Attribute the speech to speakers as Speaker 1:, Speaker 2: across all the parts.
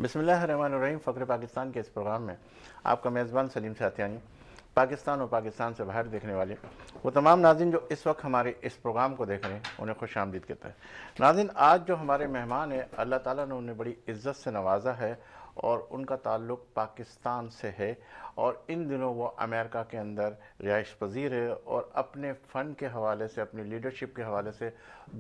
Speaker 1: بسم اللہ الرحمن الرحیم۔ فخر پاکستان کے اس پروگرام میں آپ کا میزبان سلیم ساتیانی، پاکستان اور پاکستان سے باہر دیکھنے والے وہ تمام ناظرین جو اس وقت ہمارے اس پروگرام کو دیکھ رہے ہیں انہیں خوش آمدید کہتا ہے۔ ناظرین، آج جو ہمارے مہمان ہیں اللہ تعالیٰ نے انہیں بڑی عزت سے نوازا ہے اور ان کا تعلق پاکستان سے ہے، اور ان دنوں وہ امریکہ کے اندر رہائش پذیر ہے اور اپنے فن کے حوالے سے، اپنی لیڈرشپ کے حوالے سے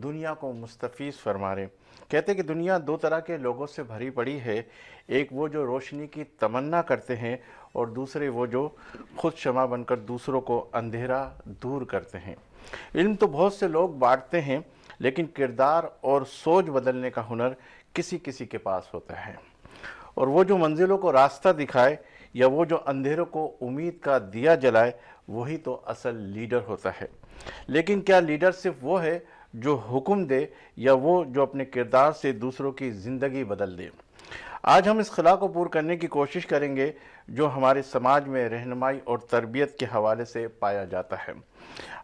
Speaker 1: دنیا کو مستفیض فرما رہے ہیں۔ کہتے ہیں کہ دنیا دو طرح کے لوگوں سے بھری پڑی ہے، ایک وہ جو روشنی کی تمنا کرتے ہیں اور دوسرے وہ جو خود شمع بن کر دوسروں کو اندھیرا دور کرتے ہیں۔ علم تو بہت سے لوگ بانٹتے ہیں، لیکن کردار اور سوچ بدلنے کا ہنر کسی کسی کے پاس ہوتا ہے، اور وہ جو منزلوں کو راستہ دکھائے یا وہ جو اندھیروں کو امید کا دیا جلائے وہی تو اصل لیڈر ہوتا ہے۔ لیکن کیا لیڈر صرف وہ ہے جو حکم دے، یا وہ جو اپنے کردار سے دوسروں کی زندگی بدل دے؟ آج ہم اس خلا کو پور کرنے کی کوشش کریں گے جو ہمارے سماج میں رہنمائی اور تربیت کے حوالے سے پایا جاتا ہے۔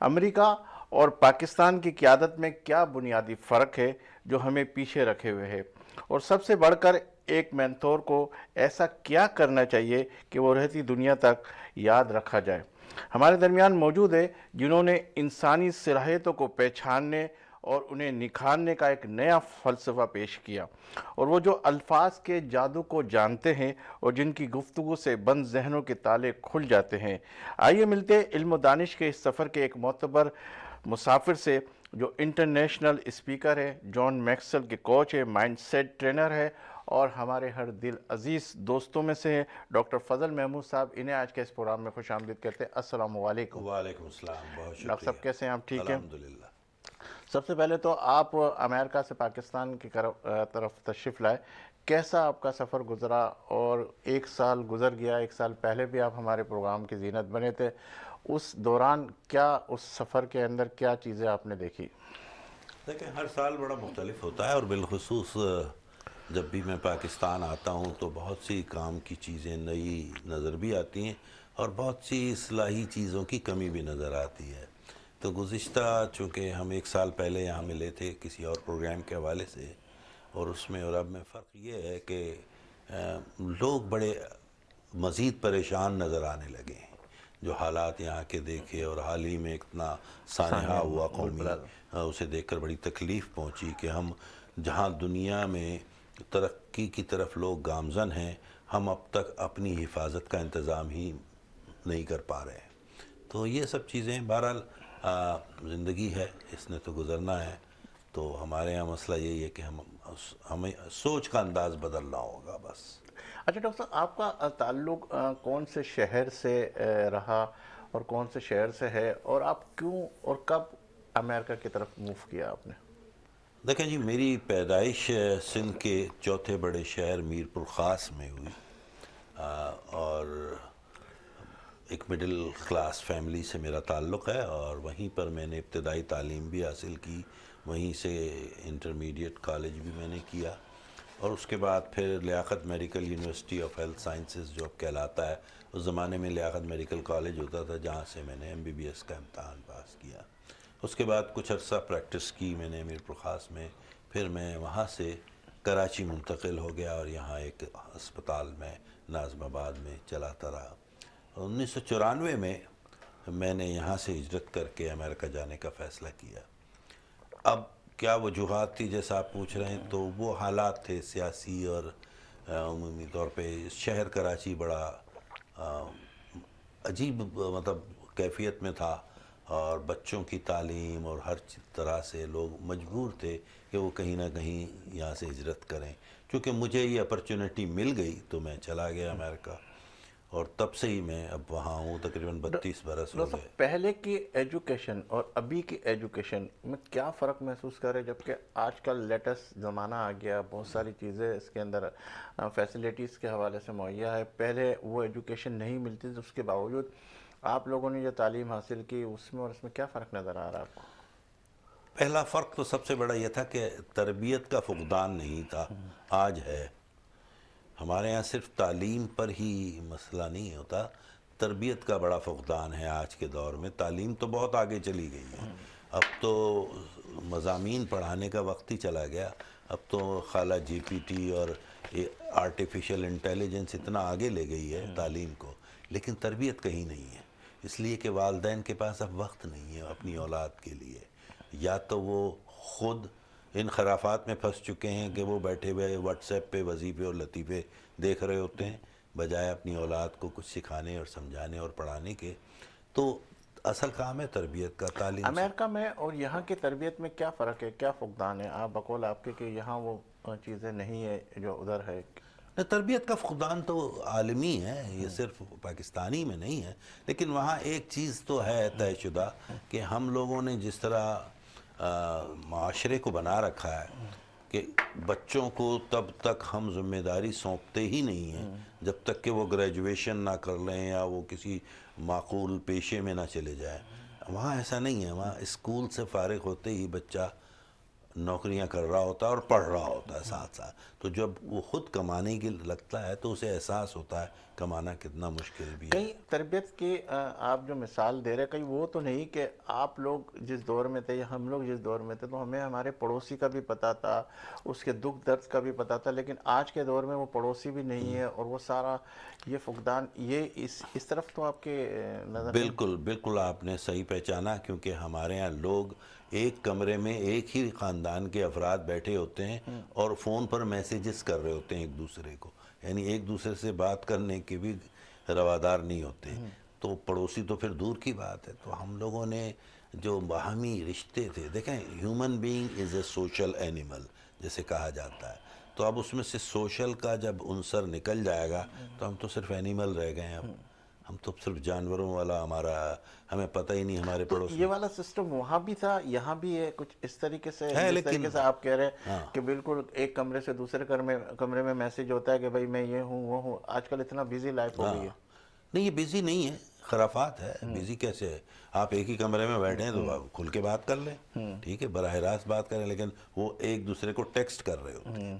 Speaker 1: امریکہ اور پاکستان کی قیادت میں کیا بنیادی فرق ہے جو ہمیں پیچھے رکھے ہوئے ہے، اور سب سے بڑھ کر ایک مینتور کو ایسا کیا کرنا چاہیے کہ وہ رہتی دنیا تک یاد رکھا جائے؟ ہمارے درمیان موجود ہے جنہوں نے انسانی صلاحیتوں کو پہچاننے اور انہیں نکھارنے کا ایک نیا فلسفہ پیش کیا، اور وہ جو الفاظ کے جادو کو جانتے ہیں اور جن کی گفتگو سے بند ذہنوں کے تالے کھل جاتے ہیں۔ آئیے ملتے علم و دانش کے اس سفر کے ایک معتبر مسافر سے جو انٹرنیشنل اسپیکر ہے، جان میکسویل کے کوچ ہے، مائنڈ سیٹ ٹرینر ہے، اور ہمارے ہر دل عزیز دوستوں میں سے ہیں ڈاکٹر فضل محمود صاحب۔ انہیں آج کے اس پروگرام میں خوش آمدید کہتے ہیں۔ السلام علیکم۔
Speaker 2: وعلیکم السلام، بہت شکریہ۔
Speaker 1: ڈاکٹر صاحب کیسے ہیں آپ؟ ٹھیک ہیں؟
Speaker 2: الحمدللہ۔
Speaker 1: سب سے پہلے تو آپ امریکہ سے پاکستان کی طرف تشریف لائے، کیسا آپ کا سفر گزرا؟ اور ایک سال گزر گیا، ایک سال پہلے بھی آپ ہمارے پروگرام کی زینت بنے تھے، اس دوران کیا، اس سفر کے اندر کیا چیزیں آپ نے دیکھی؟
Speaker 2: دیکھیں، ہر سال بڑا مختلف ہوتا ہے، اور بالخصوص جب بھی میں پاکستان آتا ہوں تو بہت سی کام کی چیزیں نئی نظر بھی آتی ہیں اور بہت سی اصلاحی چیزوں کی کمی بھی نظر آتی ہے۔ تو گزشتہ چونکہ ہم ایک سال پہلے یہاں ملے تھے کسی اور پروگرام کے حوالے سے، اور اس میں اور اب میں فرق یہ ہے کہ لوگ بڑے مزید پریشان نظر آنے لگے ہیں۔ جو حالات یہاں کے دیکھے، اور حال ہی میں اتنا سانحہ ہوا قومی، اسے دیکھ کر بڑی تکلیف پہنچی کہ ہم جہاں دنیا میں ترقی کی طرف لوگ گامزن ہیں، ہم اب تک اپنی حفاظت کا انتظام ہی نہیں کر پا رہے ہیں۔ تو یہ سب چیزیں بہرحال زندگی ہے، اس نے تو گزرنا ہے۔ تو ہمارے یہاں مسئلہ یہی ہے کہ ہمیں سوچ کا انداز بدلنا ہوگا بس۔
Speaker 1: اچھا ڈاکٹر صاحب، آپ کا تعلق کون سے شہر سے رہا اور کون سے شہر سے ہے، اور آپ کیوں اور کب امریکہ کی طرف موو کیا آپ نے؟
Speaker 2: دیکھیں جی، میری پیدائش سندھ کے چوتھے بڑے شہر میر پور خاص میں ہوئی، اور ایک مڈل کلاس فیملی سے میرا تعلق ہے، اور وہیں پر میں نے ابتدائی تعلیم بھی حاصل کی، وہیں سے انٹرمیڈیٹ کالج بھی میں نے کیا، اور اس کے بعد پھر Liaquat medical university of health sciences جو اب کہلاتا ہے، اس زمانے میں لیاقت میڈیکل کالج ہوتا تھا، جہاں سے میں نے MBBS کا امتحان پاس کیا۔ اس کے بعد کچھ عرصہ پریکٹس کی میں نے میر پور خاص میں، پھر میں وہاں سے کراچی منتقل ہو گیا اور یہاں ایک ہسپتال میں ناظم آباد میں چلاتا رہا۔ 1994 میں میں نے یہاں سے ہجرت کر کے امریکہ جانے کا فیصلہ کیا۔ اب کیا وجوہات تھی جیسا آپ پوچھ رہے ہیں، تو وہ حالات تھے سیاسی اور عمومی طور پہ شہر کراچی بڑا عجیب مطلب کیفیت میں تھا، اور بچوں کی تعلیم اور ہر طرح سے لوگ مجبور تھے کہ وہ کہیں نہ کہیں یہاں سے ہجرت کریں۔ چونکہ مجھے یہ اپرچونٹی مل گئی تو میں چلا گیا امریکہ، اور تب سے ہی میں اب وہاں ہوں، تقریباً 32 برس ہو گئے۔
Speaker 1: پہلے کی ایجوکیشن اور ابھی کی ایجوکیشن میں کیا فرق محسوس کر رہے؟ جبکہ آج کل لیٹسٹ زمانہ آ گیا، بہت ساری چیزیں اس کے اندر فیسلیٹیز کے حوالے سے مہیا ہے، پہلے وہ ایجوکیشن نہیں ملتی تھی، اس کے باوجود آپ لوگوں نے جو تعلیم حاصل کی اس میں اور اس میں کیا فرق نظر آ رہا ہے آپ کو؟
Speaker 2: پہلا فرق تو سب سے بڑا یہ تھا کہ تربیت کا فقدان نہیں تھا، آج ہے۔ ہمارے ہاں صرف تعلیم پر ہی مسئلہ نہیں ہوتا، تربیت کا بڑا فقدان ہے آج کے دور میں۔ تعلیم تو بہت آگے چلی گئی ہے، اب تو مضامین پڑھانے کا وقت ہی چلا گیا، اب تو خالہ GPT اور آرٹیفیشل انٹیلیجنس اتنا آگے لے گئی ہے تعلیم کو، لیکن تربیت کہیں نہیں ہے، اس لیے کہ والدین کے پاس اب وقت نہیں ہے اپنی اولاد کے لیے، یا تو وہ خود ان خرافات میں پھنس چکے ہیں کہ وہ بیٹھے ہوئے واٹس ایپ پہ وظیفے اور لطیفے دیکھ رہے ہوتے ہیں بجائے اپنی اولاد کو کچھ سکھانے اور سمجھانے اور پڑھانے کے۔ تو اصل کام ہے تربیت کا، تعلیم سے۔
Speaker 1: امریکہ میں اور یہاں کی تربیت میں کیا فرق ہے، کیا فقدان ہے؟ آپ بقول آپ کے کہ یہاں وہ چیزیں نہیں ہے جو ادھر ہے۔
Speaker 2: تربیت کا فقدان تو عالمی ہے، یہ صرف پاکستانی میں نہیں ہے، لیکن وہاں ایک چیز تو ہے طے شدہ کہ ہم لوگوں نے جس طرح معاشرے کو بنا رکھا ہے کہ بچوں کو تب تک ہم ذمہ داری سونپتے ہی نہیں ہیں جب تک کہ وہ گریجویشن نہ کر لیں یا وہ کسی معقول پیشے میں نہ چلے جائیں۔ وہاں ایسا نہیں ہے، وہاں اسکول سے فارغ ہوتے ہی بچہ نوکریاں کر رہا ہوتا ہے اور پڑھ رہا ہوتا ہے ساتھ ساتھ، تو جب وہ خود کمانے کی لگتا ہے تو اسے احساس ہوتا ہے کمانا کتنا مشکل بھی ہے۔
Speaker 1: کہیں تربیت کی آپ جو مثال دے رہے کہیں وہ تو نہیں کہ آپ لوگ جس دور میں تھے یا ہم لوگ جس دور میں تھے تو ہمیں ہمارے پڑوسی کا بھی پتہ تھا، اس کے دکھ درد کا بھی پتہ تھا، لیکن آج کے دور میں وہ پڑوسی بھی نہیں ہے اور وہ سارا یہ فقدان، یہ اس طرف تو آپ کے نظر نہیں؟
Speaker 2: بالکل بالکل آپ نے صحیح پہچانا، کیونکہ ہمارے ہاں لوگ ایک کمرے میں ایک ہی خاندان کے افراد بیٹھے ہوتے ہیں اور فون پر میسیجز کر رہے ہوتے ہیں ایک دوسرے کو، یعنی ایک دوسرے سے بات کرنے کے بھی روادار نہیں ہوتے، تو پڑوسی تو پھر دور کی بات ہے۔ تو ہم لوگوں نے جو باہمی رشتے تھے، دیکھیں human being is a social animal جیسے کہا جاتا ہے، تو اب اس میں سے سوشل کا جب عنصر نکل جائے گا تو ہم تو صرف اینیمل رہ گئے ہیں، اب ہم تو صرف جانوروں والا ہمیں پتہ ہی نہیں ہمارے
Speaker 1: تو
Speaker 2: پڑوس
Speaker 1: یہ والا سسٹم وہاں بھی تھا، یہاں بھی ہے کچھ اس طریقے سے
Speaker 2: ہے،
Speaker 1: جس
Speaker 2: لیکن
Speaker 1: طریقے سے آپ کہہ رہے ہیں کہ بالکل ایک کمرے سے دوسرے کمرے میں میسیج ہوتا ہے کہ بھائی میں یہ ہوں وہ ہوں، آج کل اتنا بیزی لائف ہو گئی ہے۔
Speaker 2: نہیں، یہ بیزی نہیں ہے، خرافات ہے۔ بیزی کیسے ہے؟ آپ ایک ہی کمرے میں بیٹھے ہیں تو آپ کھل کے بات کر لیں، ٹھیک ہے، براہ راست بات کریں، لیکن وہ ایک دوسرے کو ٹیکسٹ کر رہے ہوتے ہیں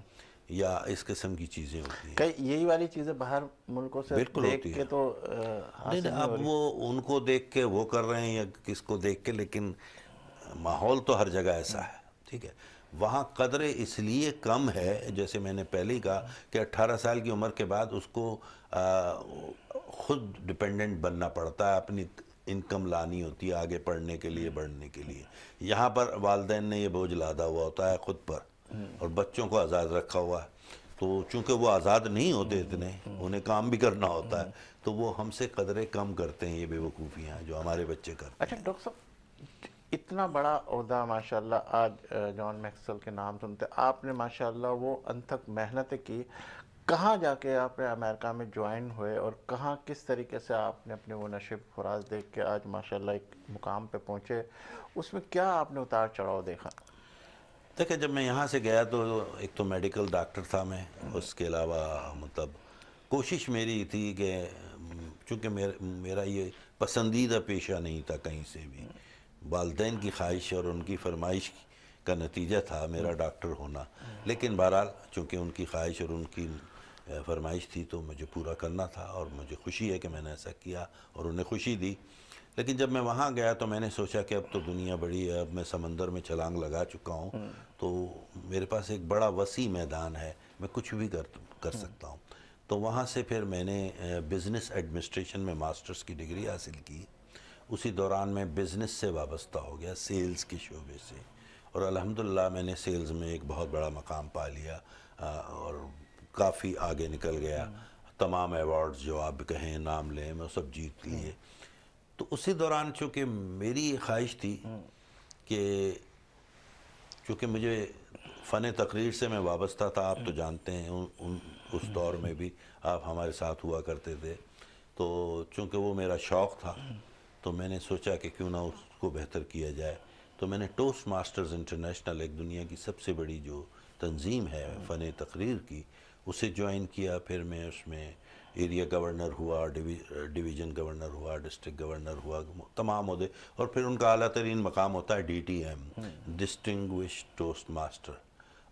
Speaker 2: یا اس قسم کی چیزیں ہوتی ہیں۔
Speaker 1: کئی یہی والی چیزیں باہر ملکوں سے
Speaker 2: بالکل
Speaker 1: دیکھ
Speaker 2: ہوتی
Speaker 1: کے
Speaker 2: ہے۔
Speaker 1: تو
Speaker 2: نہیں
Speaker 1: حاصل نہیں ہو
Speaker 2: اب
Speaker 1: رہی۔
Speaker 2: وہ ان کو دیکھ کے وہ کر رہے ہیں یا کس کو دیکھ کے، لیکن ماحول تو ہر جگہ ایسا ہے، ٹھیک ہے۔ وہاں قدر اس لیے کم ہے، جیسے میں نے پہلے ہی کہا کہ 18 سال کی عمر کے بعد اس کو خود ڈیپینڈنٹ بننا پڑتا ہے، اپنی انکم لانی ہوتی ہے آگے پڑھنے کے لیے، بڑھنے کے لیے۔ یہاں پر والدین نے یہ بوجھ لادا ہوا ہوتا ہے خود پر اور بچوں کو آزاد رکھا ہوا ہے، تو چونکہ وہ آزاد نہیں ہوتے اتنے، انہیں کام بھی کرنا ہوتا ہے، تو وہ ہم سے قدریں کم کرتے ہیں، یہ بے وقوفیاں جو ہمارے بچے کرتے
Speaker 1: اچھا
Speaker 2: ہیں۔
Speaker 1: ڈاکٹر صاحب، اتنا بڑا عہدہ ماشاءاللہ آج جان میکسویل کے نام سنتے، آپ نے ماشاءاللہ وہ انتھک محنتیں کی، کہاں جا کے آپ نے امریکہ میں جوائن ہوئے اور کہاں کس طریقے سے آپ نے اپنے وہ نشیب فراز دیکھ کے آج ماشاءاللہ ایک مقام پہ پہنچے، اس میں کیا آپ نے اتار چڑھاؤ دیکھا؟
Speaker 2: دیکھیں جب میں یہاں سے گیا تو ایک تو میڈیکل ڈاکٹر تھا میں، اس کے علاوہ مطلب کوشش میری تھی کہ چونکہ میرا یہ پسندیدہ پیشہ نہیں تھا کہیں سے بھی، والدین کی خواہش اور ان کی فرمائش کا نتیجہ تھا میرا ڈاکٹر ہونا، لیکن بہرحال چونکہ ان کی خواہش اور ان کی فرمائش تھی تو مجھے پورا کرنا تھا، اور مجھے خوشی ہے کہ میں نے ایسا کیا اور انہیں خوشی دی۔ لیکن جب میں وہاں گیا تو میں نے سوچا کہ اب تو دنیا بڑی ہے، اب میں سمندر میں چھلانگ لگا چکا ہوں، تو میرے پاس ایک بڑا وسیع میدان ہے، میں کچھ بھی کر سکتا ہوں۔ تو وہاں سے پھر میں نے بزنس ایڈمنسٹریشن میں ماسٹرز کی ڈگری حاصل کی، اسی دوران میں بزنس سے وابستہ ہو گیا، سیلز کے شعبے سے، اور الحمدللہ میں نے سیلز میں ایک بہت بڑا مقام پا لیا اور کافی آگے نکل گیا، تمام ایوارڈز جو آپ کہیں نام لیں میں سب جیت لیے۔ تو اسی دوران چونکہ میری خواہش تھی کہ چونکہ مجھے فن تقریر سے میں وابستہ تھا، آپ تو جانتے ہیں اس دور میں بھی آپ ہمارے ساتھ ہوا کرتے تھے، تو چونکہ وہ میرا شوق تھا تو میں نے سوچا کہ کیوں نہ اس کو بہتر کیا جائے، تو میں نے ٹوسٹ ماسٹرز انٹرنیشنل، ایک دنیا کی سب سے بڑی جو تنظیم ہے فن تقریر کی، اسے جوائن کیا۔ پھر میں اس میں ایریا گورنر ہوا، ڈویژن گورنر ہوا، ڈسٹرکٹ گورنر ہوا، تمام عہدے، اور پھر ان کا اعلیٰ ترین مقام ہوتا ہے DTM، ڈسٹنگوشڈ ٹوسٹ ماسٹر،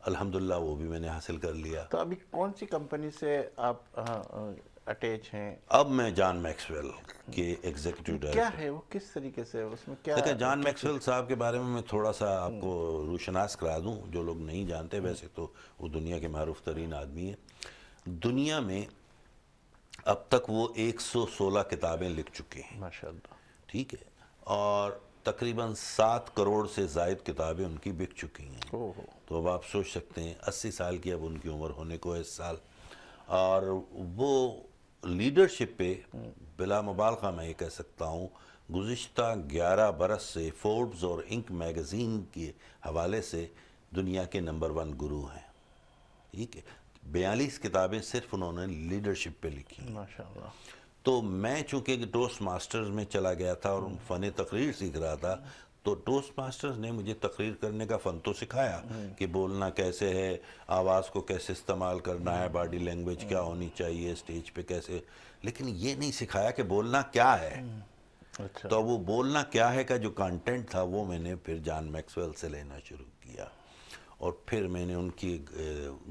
Speaker 2: الحمدللہ وہ بھی میں نے حاصل کر لیا۔
Speaker 1: تو ابھی کون سی کمپنی سے آپ اٹیچ ہیں؟
Speaker 2: اب میں جان میکسویل کے ایگزیکٹو
Speaker 1: کیا
Speaker 2: ڈائریکٹر.
Speaker 1: ہے وہ، کس طریقے سے اس میں کیا؟
Speaker 2: دیکھیں جان میکسویل صاحب کے بارے میں تھوڑا سا آپ کو روشناس کرا دوں جو لوگ نہیں جانتے. ویسے تو وہ دنیا کے معروف ترین آدمی ہیں. دنیا میں اب تک وہ 116 کتابیں لکھ چکے ہیں.
Speaker 1: ماشاء اللہ.
Speaker 2: ٹھیک ہے. اور تقریباً 7 کروڑ سے زائد کتابیں ان کی بک چکی ہیں.
Speaker 1: اوہ.
Speaker 2: تو اب آپ سوچ سکتے ہیں 80 سال کی اب ان کی عمر ہونے کو ہے اس سال. اور وہ لیڈرشپ پہ بلا مبالغہ میں یہ کہہ سکتا ہوں گزشتہ 11 برس سے فوربس اور انک میگزین کے حوالے سے دنیا کے نمبر 1 گرو ہیں. ٹھیک ہے. 42 کتابیں صرف انہوں نے لیڈرشپ پہ لکھی ہیں.
Speaker 1: ماشاء اللہ.
Speaker 2: تو میں چونکہ ٹوسٹ ماسٹرز میں چلا گیا تھا اور فن تقریر سیکھ رہا تھا تو ٹوسٹ ماسٹرز نے مجھے تقریر کرنے کا فن تو سکھایا کہ بولنا کیسے ہے، آواز کو کیسے استعمال کرنا ہے، باڈی لینگویج کیا ہونی چاہیے، اسٹیج پہ کیسے، لیکن یہ نہیں سکھایا کہ بولنا کیا ہے.
Speaker 1: اچھا.
Speaker 2: تو وہ بولنا کیا ہے کا جو کانٹینٹ تھا وہ میں نے پھر جان میکسویل سے لینا شروع کیا اور پھر میں نے ان کی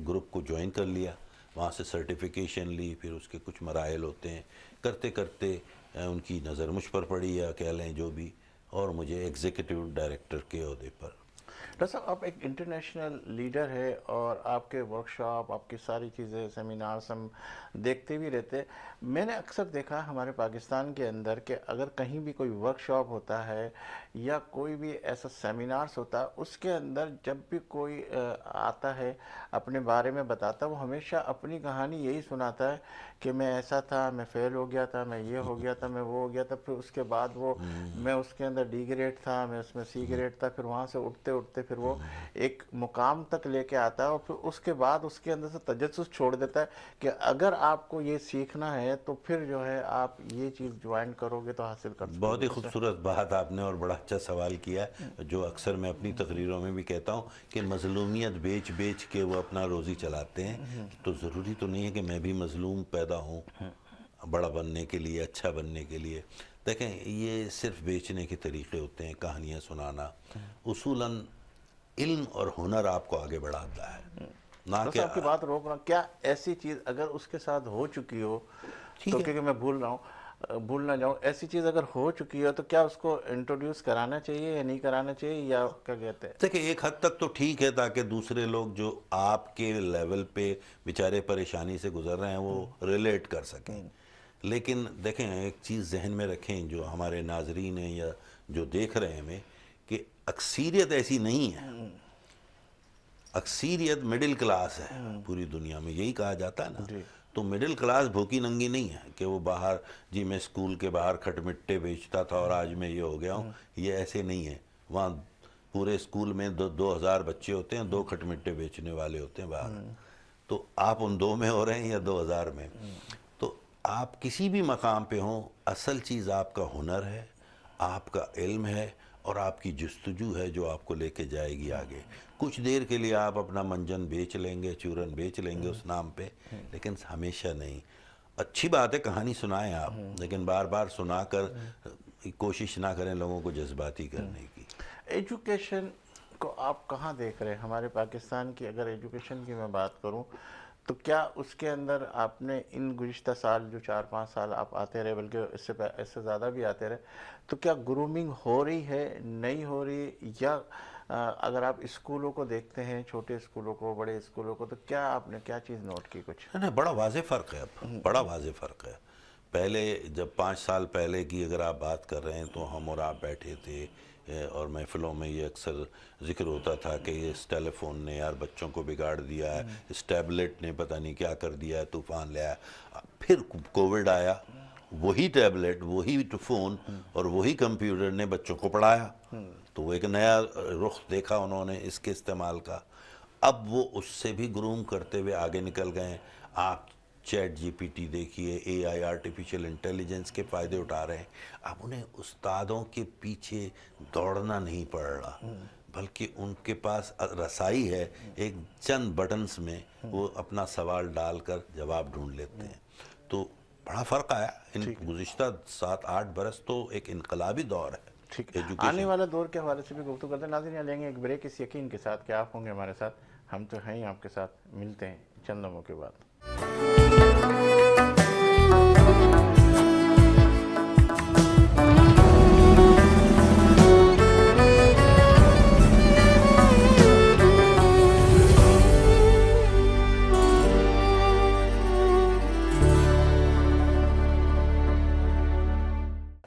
Speaker 2: گروپ کو جوائن کر لیا. وہاں سے سرٹیفیکیشن لی، پھر اس کے کچھ مراحل ہوتے ہیں. کرتے کرتے ان کی نظر مجھ پر پڑی یا کہہ لیں جو بھی، اور مجھے ایگزیکٹو ڈائریکٹر کے عہدے پر.
Speaker 1: ڈاکٹر صاحب آپ ایک انٹرنیشنل لیڈر ہے اور آپ کے ورک شاپ، آپ کی ساری چیزیں، سیمینارز ہم دیکھتے بھی رہتے. میں نے اکثر دیکھا ہمارے پاکستان کے اندر کہ اگر کہیں بھی کوئی ورک شاپ ہوتا ہے یا کوئی بھی ایسا سیمینارز ہوتا ہے، اس کے اندر جب بھی کوئی آتا ہے اپنے بارے میں بتاتا، وہ ہمیشہ اپنی کہانی یہی سناتا ہے کہ میں ایسا تھا، میں فیل ہو گیا تھا، میں یہ ہو گیا تھا، میں وہ ہو گیا تھا. پھر اس کے بعد وہ میں اس کے اندر ڈی گریڈ تھا، میں اس میں سی گریڈ تھا. پھر وہاں سے اٹھتے اٹھتے پھر وہ ایک مقام تک لے کے آتا ہے اور پھر اس کے بعد اس کے اندر سے تجسس چھوڑ دیتا ہے کہ اگر آپ کو یہ سیکھنا ہے تو پھر جو ہے آپ یہ چیز جوائن کرو گے تو حاصل کر سکتے.
Speaker 2: بہت ہی خوبصورت بات آپ نے اور بڑا اچھا سوال کیا ہے، جو اکثر میں اپنی تقریروں میں بھی کہتا ہوں کہ مظلومیت بیچ بیچ کے وہ اپنا روزی چلاتے ہیں. تو ضروری تو نہیں ہے کہ میں بھی مظلوم پیدا ہوں بڑا بننے کے لیے، اچھا بننے کے لیے. دیکھیں یہ صرف بیچنے کے طریقے ہوتے ہیں، کہانیاں سنانا. اصولاً علم اور ہنر آپ کو آگے بڑھاتا ہے، نہ کہ
Speaker 1: آپ کی بات روک رہا ہوں. کیا ایسی چیز اگر اس کے ساتھ ہو چکی ہو تو، کیونکہ میں بھول رہا ہوں، بھول نہ جاؤں، ایسی چیز اگر ہو چکی ہو تو کیا اس کو انٹروڈیوس کرانا چاہیے یا نہیں کرانا چاہیے، یا کیا کہتے ہیں؟
Speaker 2: دیکھیں ایک حد تک تو ٹھیک ہے تاکہ دوسرے لوگ جو آپ کے لیول پہ بیچارے پریشانی سے گزر رہے ہیں وہ ریلیٹ کر سکیں. لیکن دیکھیں ایک چیز ذہن میں رکھیں جو ہمارے ناظرین ہیں یا جو دیکھ رہے ہیں ہمیں، کہ اکثریت ایسی نہیں ہے. اکثریت مڈل کلاس ہے پوری دنیا میں، یہی کہا جاتا ہے نا. تو مڈل کلاس بھوکی ننگی نہیں ہے کہ وہ باہر جی میں اسکول کے باہر کھٹ مٹے بیچتا تھا اور آج میں یہ ہو گیا ہوں. یہ ایسے نہیں ہے. وہاں پورے اسکول میں 2,000 بچے ہوتے ہیں، 2 کھٹ مٹے بیچنے والے ہوتے ہیں باہر. تو آپ ان 2 میں ہو رہے ہیں یا 2,000 میں. تو آپ کسی بھی مقام پہ ہوں، اصل چیز آپ کا ہنر ہے، آپ کا علم ہے اور آپ کی جستجو ہے جو آپ کو لے کے جائے گی آگے. کچھ دیر کے لیے آپ اپنا منجن بیچ لیں گے، چورن بیچ لیں گے اس نام پہ، لیکن ہمیشہ نہیں. اچھی بات ہے کہانی سنائیں آپ، لیکن بار بار سنا کر کوشش نہ کریں لوگوں کو جذباتی کرنے کی.
Speaker 1: ایجوکیشن کو آپ کہاں دیکھ رہے ہیں ہمارے پاکستان کی؟ اگر ایجوکیشن کی میں بات کروں تو کیا اس کے اندر آپ نے ان گزشتہ سال جو 4-5 سال آپ آتے رہے، بلکہ اس سے زیادہ بھی آتے رہے، تو کیا گرومنگ ہو رہی ہے، نہیں ہو رہی؟ یا اگر آپ اسکولوں کو دیکھتے ہیں، چھوٹے اسکولوں کو، بڑے اسکولوں کو، تو کیا آپ نے کیا چیز نوٹ کی کچھ؟
Speaker 2: نہیں بڑا واضح فرق ہے. اب بڑا واضح فرق ہے. پہلے جب 5 سال پہلے کی اگر آپ بات کر رہے ہیں تو ہم اور آپ بیٹھے تھے اور محفلوں میں یہ اکثر ذکر ہوتا تھا کہ اس ٹیلی فون نے یار بچوں کو بگاڑ دیا ہے، اس ٹیبلٹ نے پتہ نہیں کیا کر دیا ہے، طوفان لے آیا. پھر کووڈ آیا، وہی ٹیبلٹ، وہی فون اور وہی کمپیوٹر نے بچوں کو پڑھایا. تو وہ ایک نیا رخ دیکھا انہوں نے اس کے استعمال کا. اب وہ اس سے بھی گروم کرتے ہوئے آگے نکل گئے ہیں. آپ چیٹ جی پی ٹی دیکھیے، اے آئی آرٹیفیشل انٹیلیجنس کے فائدے اٹھا رہے ہیں. اب انہیں استادوں کے پیچھے دوڑنا نہیں پڑ رہا، بلکہ ان کے پاس رسائی ہے، ایک چند بٹنز میں وہ اپنا سوال ڈال کر جواب ڈھونڈ لیتے ہیں. تو بڑا فرق آیا ان گزشتہ 7-8 برس. تو ایک انقلابی دور ہے.
Speaker 1: ٹھیک ہے، آنے والا دور کے حوالے سے بھی گفتگو کرتے ہیں. ناظرین لیں گے ایک بریک اس یقین کے ساتھ کہ آپ ہوں گے ہمارے ساتھ. ہم تو ہیں آپ کے ساتھ. ملتے ہیں چند لمحوں کے بعد.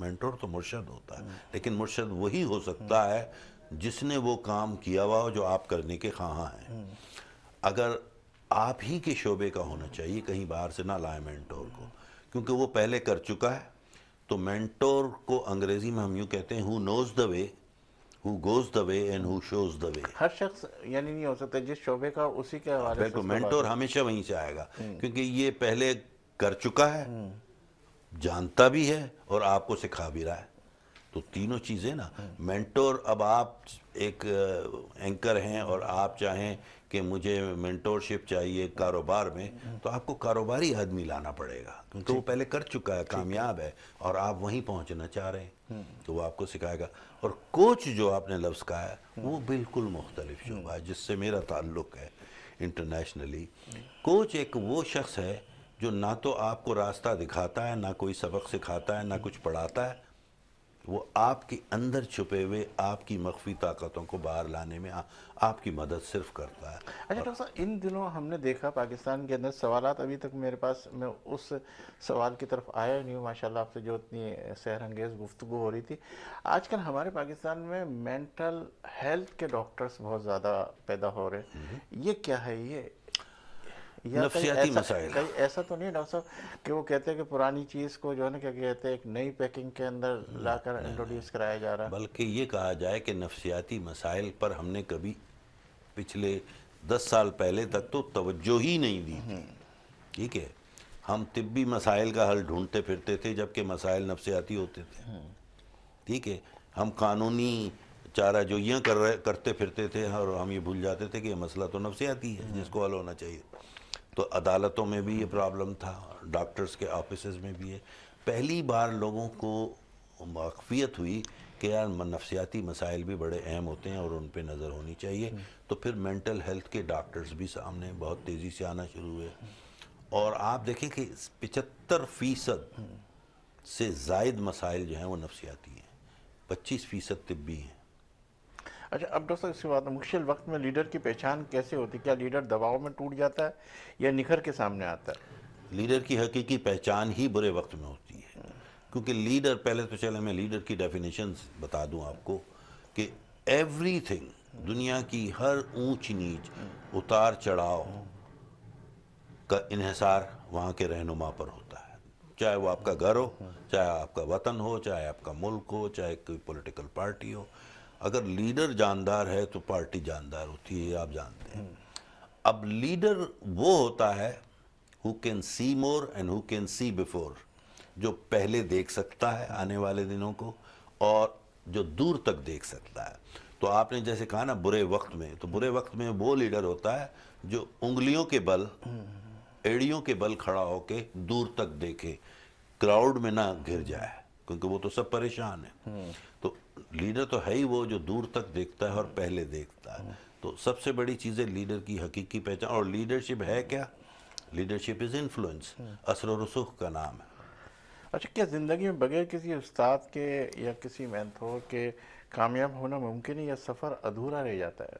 Speaker 2: مینٹور تو مرشد ہوتا ہے، لیکن مرشد وہی ہو سکتا ہے جس نے وہ کام کیا ہوا ہو جو آپ کرنے کے خواہاں ہیں۔ اگر آپ ہی کے شعبے کا ہونا چاہیے، کہیں باہر سے نہ لائیں مینٹور کو، کیونکہ وہ پہلے کر چکا ہے۔ تو مینٹور کو انگریزی میں ہم یوں کہتے ہیں who knows the way, who goes the way and who shows the way۔
Speaker 1: ہر شخص یعنی نہیں ہو سکتا جس شعبے کا اسی کے حوالے سے
Speaker 2: بالکل، مینٹور ہمیشہ وہیں سے آئے گا، کیونکہ یہ پہلے کر چکا ہے، جانتا بھی ہے اور آپ کو سکھا بھی رہا ہے۔ تو تینوں چیزیں نا، مینٹور، اب آپ ایک اینکر ہیں اور آپ چاہیں کہ مجھے مینٹورشپ چاہیے کاروبار میں، تو آپ کو کاروباری آدمی لانا پڑے گا، کیونکہ وہ پہلے کر چکا ہے، کامیاب ہے، اور آپ وہیں پہنچنا چاہ رہے ہیں، تو وہ آپ کو سکھائے گا۔ اور کوچ جو آپ نے لفظ کہا ہے وہ بالکل مختلف شعبہ ہے جس سے میرا تعلق ہے انٹرنیشنلی۔ کوچ ایک وہ شخص ہے جو نہ تو آپ کو راستہ دکھاتا ہے، نہ کوئی سبق سکھاتا ہے، نہ کچھ پڑھاتا ہے، وہ آپ کے اندر چھپے ہوئے آپ کی مخفی طاقتوں کو باہر لانے میں آپ کی مدد صرف کرتا ہے۔
Speaker 1: اچھا ڈاکٹر صاحب، ان دنوں ہم نے دیکھا پاکستان کے اندر سوالات، ابھی تک میرے پاس میں اس سوال کی طرف آیا نہیں ہوں، ماشاءاللہ آپ سے جو اتنی سحر انگیز گفتگو ہو رہی تھی۔ آج کل ہمارے پاکستان میں مینٹل ہیلتھ کے ڈاکٹرز بہت زیادہ پیدا ہو رہے ہیں، یہ کیا ہے؟ یہ
Speaker 2: نفسیاتی مسائل۔
Speaker 1: کہیں ایسا تو نہیں ہے ڈاکٹر صاحب کہ وہ کہتے ہیں کہ پرانی چیز کو جو ہے نا کیا کہتے ہیں ایک نئی پیکنگ کے اندر لا کر انٹروڈیوس کرایا جا رہا ہے؟
Speaker 2: بلکہ یہ کہا جائے کہ نفسیاتی مسائل پر ہم نے کبھی پچھلے 10 سال پہلے تک تو توجہ ہی نہیں دی تھی، ٹھیک ہے؟ ہم طبی مسائل کا حل ڈھونڈتے پھرتے تھے جبکہ مسائل نفسیاتی ہوتے تھے، ٹھیک ہے؟ ہم قانونی چارہ جوئیاں کرتے پھرتے تھے اور ہم یہ بھول جاتے تھے کہ یہ مسئلہ تو نفسیاتی ہے جس کو حل ہونا چاہیے۔ تو عدالتوں میں بھی یہ پرابلم تھا، ڈاکٹرز کے آفیسز میں بھی ہے۔ پہلی بار لوگوں کو واقفیت ہوئی کہ یار نفسیاتی مسائل بھی بڑے اہم ہوتے ہیں اور ان پہ نظر ہونی چاہیے، تو پھر مینٹل ہیلتھ کے ڈاکٹرز بھی سامنے بہت تیزی سے آنا شروع ہوئے، اور آپ دیکھیں کہ 75% سے زائد مسائل جو ہیں وہ نفسیاتی ہیں، 25% طبی ہیں۔
Speaker 1: اچھا، اب ڈاکٹر صاحب اس کے بعد مشکل وقت میں لیڈر کی پہچان کیسے ہوتی ہے؟ کیا لیڈر دباؤ میں ٹوٹ جاتا ہے یا نکھر کے سامنے آتا ہے؟
Speaker 2: لیڈر کی حقیقی پہچان ہی برے وقت میں ہوتی ہے، کیونکہ لیڈر، پہلے تو چلے میں لیڈر کی ڈیفینیشنز بتا دوں آپ کو، کہ ایوری تھنگ، دنیا کی ہر اونچ نیچ، اتار چڑھاؤ کا انحصار وہاں کے رہنما پر ہوتا ہے، چاہے وہ آپ کا گھر ہو، چاہے آپ کا وطن ہو، چاہے آپ کا ملک ہو، چاہے کوئی پولیٹیکل پارٹی ہو۔ اگر لیڈر جاندار ہے تو پارٹی جاندار ہوتی ہے، یہ آپ جانتے ہیں۔ اب لیڈر وہ ہوتا ہے who can see more and who can see before، جو پہلے دیکھ سکتا ہے آنے والے دنوں کو اور جو دور تک دیکھ سکتا ہے۔ تو آپ نے جیسے کہا نا برے وقت میں، تو برے وقت میں وہ لیڈر ہوتا ہے جو انگلیوں کے بل، ایڑیوں کے بل کھڑا ہو کے دور تک دیکھے، کراؤڈ میں نہ گر جائے، کیونکہ وہ تو سب پریشان ہیں۔ تو لیڈر تو ہے ہی وہ جو دور تک دیکھتا ہے اور پہلے دیکھتا ہے۔ تو سب سے بڑی چیز ہے لیڈر کی حقیقی پہچان۔ اور لیڈرشپ ہے کیا؟ لیڈرشپ از انفلوئنس، اثر و رسوخ کا نام ہے۔
Speaker 1: اچھا، کیا زندگی میں بغیر کسی استاد کے یا کسی مینٹور کے کامیاب ہونا ممکن ہے یا سفر ادھورا رہ جاتا ہے؟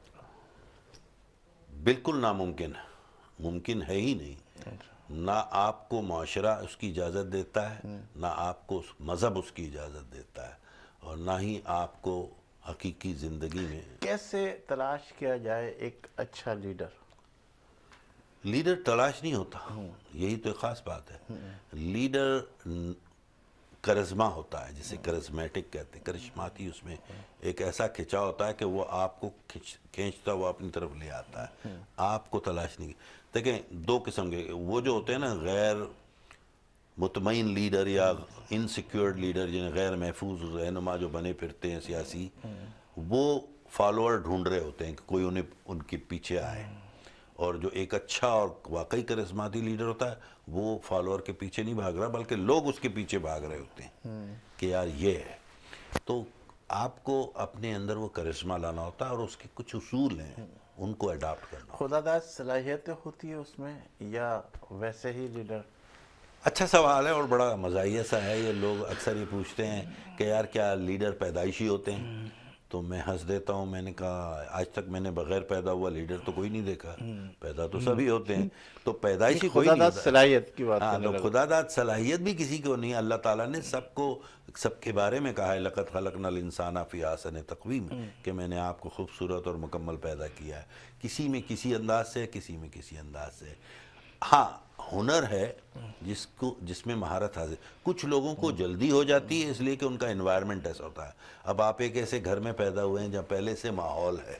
Speaker 2: بالکل ناممکن ہے، ممکن ہے ہی نہیں۔ نہ آپ کو معاشرہ اس کی اجازت دیتا ہے، نہ آپ کو مذہب اس کی اجازت دیتا ہے، اور نہ ہی آپ کو حقیقی زندگی میں۔
Speaker 1: کیسے تلاش کیا جائے ایک اچھا لیڈر؟
Speaker 2: لیڈر تلاش نہیں ہوتا، یہی تو ایک خاص بات ہے۔ لیڈر کرزما ہوتا ہے، جسے کرزمیٹک کہتے ہیں، کرشماتی، اس میں ایک ایسا کھچا ہوتا ہے کہ وہ آپ کو کھینچتا ہوا اپنی طرف لے آتا ہے، آپ کو تلاش نہیں۔ دیکھیں، دو قسم کے وہ جو ہوتے ہیں نا غیر مطمئن لیڈر یا انسیکیورڈ لیڈر، جنہیں غیر محفوظ رہنما جو بنے پھرتے ہیں سیاسی، وہ فالوور ڈھونڈ رہے ہوتے ہیں کہ کوئی انہیں ان کے پیچھے آئے، اور جو ایک اچھا اور واقعی کرسماتی لیڈر ہوتا ہے وہ فالوور کے پیچھے نہیں بھاگ رہا بلکہ لوگ اس کے پیچھے بھاگ رہے ہوتے ہیں کہ یار یہ ہے۔ تو آپ کو اپنے اندر وہ کرشمہ لانا ہوتا ہے اور اس کے کچھ اصول ہیں، ان کو اڈاپٹ کرنا ہوتا ہے۔
Speaker 1: خدا داد صلاحیتیں ہوتی ہے اس میں یا ویسے ہی لیڈر؟
Speaker 2: اچھا سوال ہے اور بڑا مزاحیہ سا ہے۔ یہ لوگ اکثر یہ پوچھتے ہیں کہ یار کیا لیڈر پیدائشی ہوتے ہیں؟ تو میں ہنس دیتا ہوں. میں نے کہا آج تک میں نے بغیر پیدا ہوا لیڈر تو کوئی نہیں دیکھا. پیدا تو سبھی ہوتے ہیں, تو پیدائشی کوئی
Speaker 1: خدا
Speaker 2: نہیں
Speaker 1: داد
Speaker 2: ہوتا.
Speaker 1: صلاحیت کی بات
Speaker 2: ہاں,
Speaker 1: کرنے
Speaker 2: تو
Speaker 1: لگا.
Speaker 2: خدا داد صلاحیت بھی کسی کو نہیں. اللہ تعالیٰ نے سب کو سب کے بارے میں کہا ہے لقد خلقنا الانسان فی احسن تقویم, کہ میں نے آپ کو خوبصورت اور مکمل پیدا کیا ہے. کسی میں کسی انداز سے, کسی میں کسی انداز سے. ہاں ہنر ہے جس میں مہارت حاصل. کچھ لوگوں کو جلدی ہو جاتی ہے اس لیے کہ ان کا انوائرمنٹ ایسا ہوتا ہے. اب آپ ایک ایسے گھر میں پیدا ہوئے ہیں جہاں پہلے سے ماحول ہے,